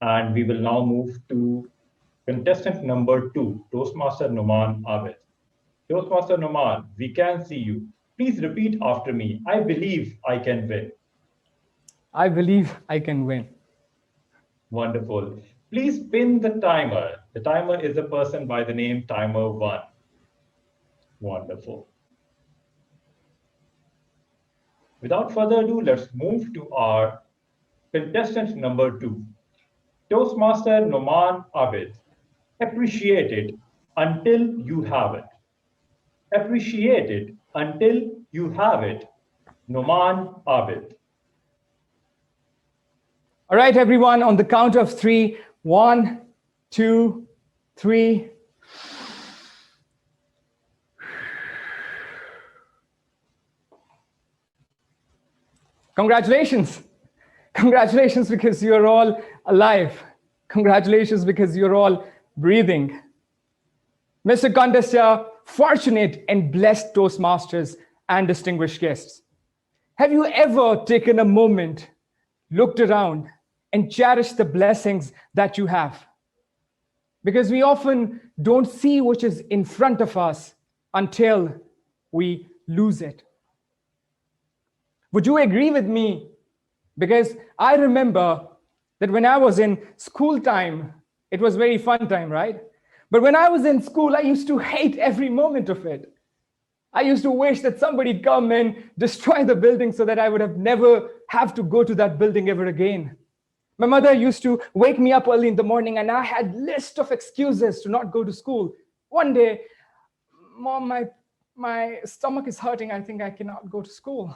And we will now move to contestant number 2, Toastmaster Noman Abid. Toastmaster Noman, we can see you. Please repeat after me. I believe I can win. I believe I can win. Wonderful. Please pin the timer. The timer is a person by the name Timer 1. Wonderful. Without further ado, let's move to our contestant number 2, Toastmaster Noman Abid. Appreciate it until you have it. Appreciate it until you have it. Noman Abid. All right, everyone, on the count of three. 1, 2, 3. Congratulations. Congratulations because you're all alive. Congratulations because you're all breathing. Mr. Contester, fortunate and blessed Toastmasters and distinguished guests. Have you ever taken a moment, looked around, and cherished the blessings that you have? Because we often don't see what is in front of us until we lose it. Would you agree with me? Because I remember that when I was in school time, it was very fun time, right? But when I was in school, I used to hate every moment of it. I used to wish that somebody'd come and destroy the building so that I would have never have to go to that building ever again. My mother used to wake me up early in the morning and I had list of excuses to not go to school. One day, Mom, my stomach is hurting. I think I cannot go to school.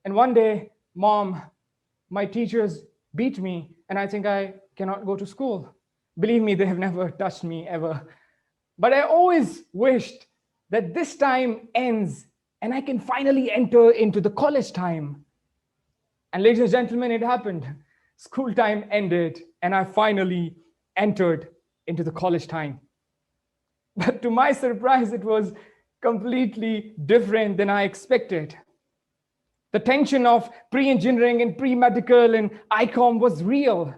And one day, Mom, my teachers beat me and I think I cannot go to school. Believe me, they have never touched me ever. But I always wished that this time ends and I can finally enter into the college time. And ladies and gentlemen, it happened. School time ended and I finally entered into the college time. But to my surprise, it was completely different than I expected. The tension of pre-engineering and pre-medical and ICOM was real.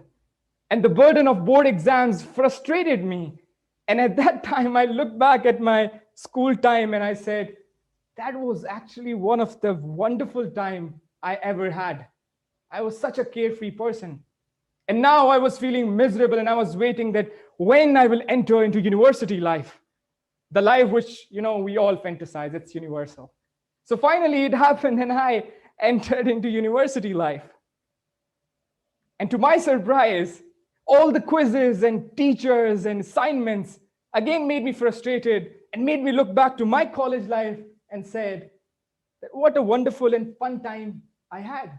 And the burden of board exams frustrated me. And at that time, I looked back at my school time and I said, that was actually one of the wonderful time I ever had. I was such a carefree person. And now I was feeling miserable and I was waiting that when I will enter into university life, the life which, we all fantasize, it's universal. So finally it happened and I entered into university life. And to my surprise, all the quizzes and teachers and assignments again made me frustrated and made me look back to my college life and said, what a wonderful and fun time I had.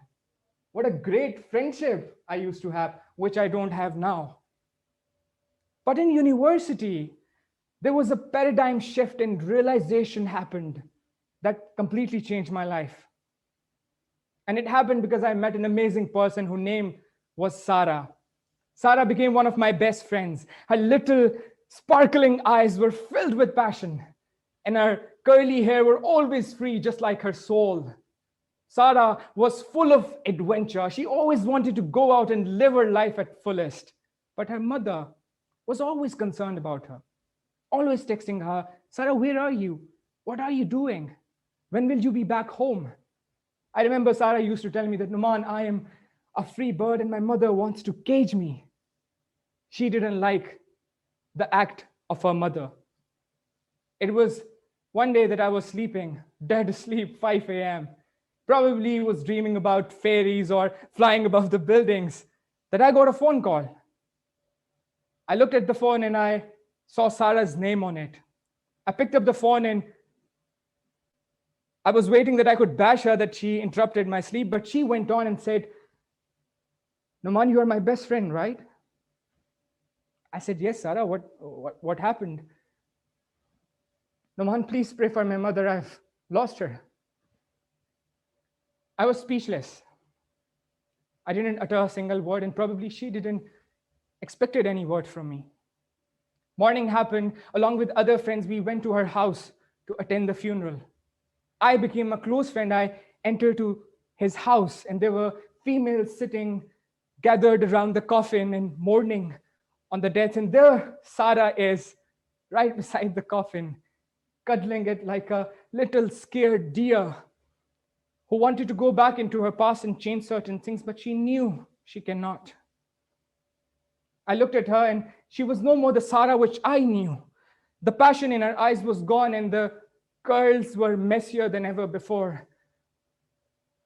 What a great friendship I used to have, which I don't have now. But in university, there was a paradigm shift and realization happened that completely changed my life. And it happened because I met an amazing person whose name was Sarah. Sarah became one of my best friends. Her little sparkling eyes were filled with passion, and her curly hair were always free, just like her soul. Sarah was full of adventure. She always wanted to go out and live her life at fullest. But her mother was always concerned about her, always texting her, Sarah, where are you? What are you doing? When will you be back home? I remember Sarah used to tell me that, Noman, I am a free bird and my mother wants to cage me. She didn't like the act of her mother. It was one day that I was sleeping, dead asleep, 5 a.m. Probably was dreaming about fairies or flying above the buildings, that I got a phone call. I looked at the phone and I saw Sarah's name on it. I picked up the phone and I was waiting that I could bash her that she interrupted my sleep, but she went on and said, Noman, you are my best friend, right? I said, yes, Sarah, what happened? Noman, please pray for my mother. I've lost her. I was speechless. I didn't utter a single word, and probably she didn't expected any word from me. Morning happened. Along with other friends, we went to her house to attend the funeral. I became a close friend. I entered to his house, and there were females sitting gathered around the coffin and mourning on the death. And there Sarah is, right beside the coffin, cuddling it like a little scared deer who wanted to go back into her past and change certain things, but she knew she cannot. I looked at her and she was no more the Sarah which I knew. The passion in her eyes was gone and the curls were messier than ever before.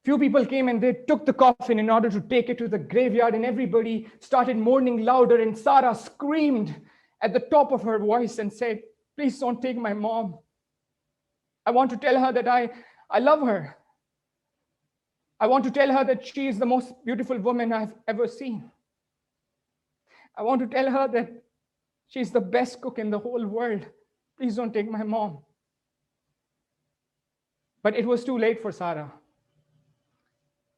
Few people came and they took the coffin in order to take it to the graveyard, and everybody started mourning louder, and Sarah screamed at the top of her voice and said, "Please don't take my mom. I want to tell her that I love her. I want to tell her that she is the most beautiful woman I've ever seen. I want to tell her that she's the best cook in the whole world. Please don't take my mom." But it was too late for Sarah.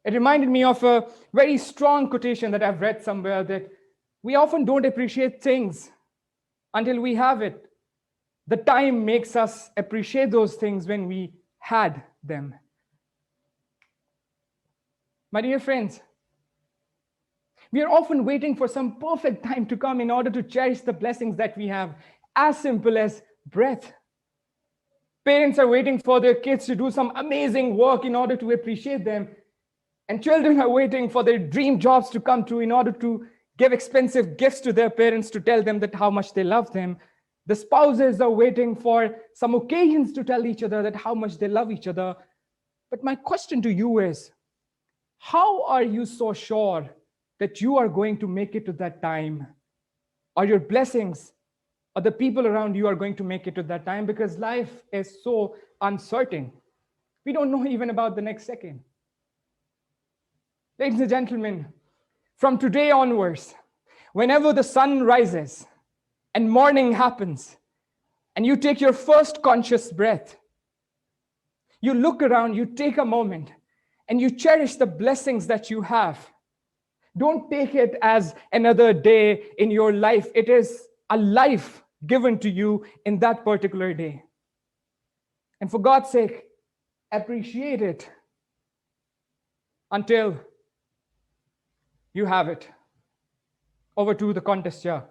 It reminded me of a very strong quotation that I've read somewhere, that we often don't appreciate things until we have it. The time makes us appreciate those things when we had them. My dear friends, we are often waiting for some perfect time to come in order to cherish the blessings that we have, as simple as breath. Parents are waiting for their kids to do some amazing work in order to appreciate them. And children are waiting for their dream jobs to come true in order to give expensive gifts to their parents to tell them that how much they love them. The spouses are waiting for some occasions to tell each other that how much they love each other. But my question to you is, how are you so sure that you are going to make it to that time? Are your blessings or the people around you are going to make it to that time? Because life is so uncertain. We don't know even about the next second. Ladies and gentlemen, from today onwards, whenever the sun rises and morning happens, and you take your first conscious breath, you look around, you take a moment, and you cherish the blessings that you have. Don't take it as another day in your life. It is a life given to you in that particular day. And for God's sake, appreciate it until you have it. Over to the contest here.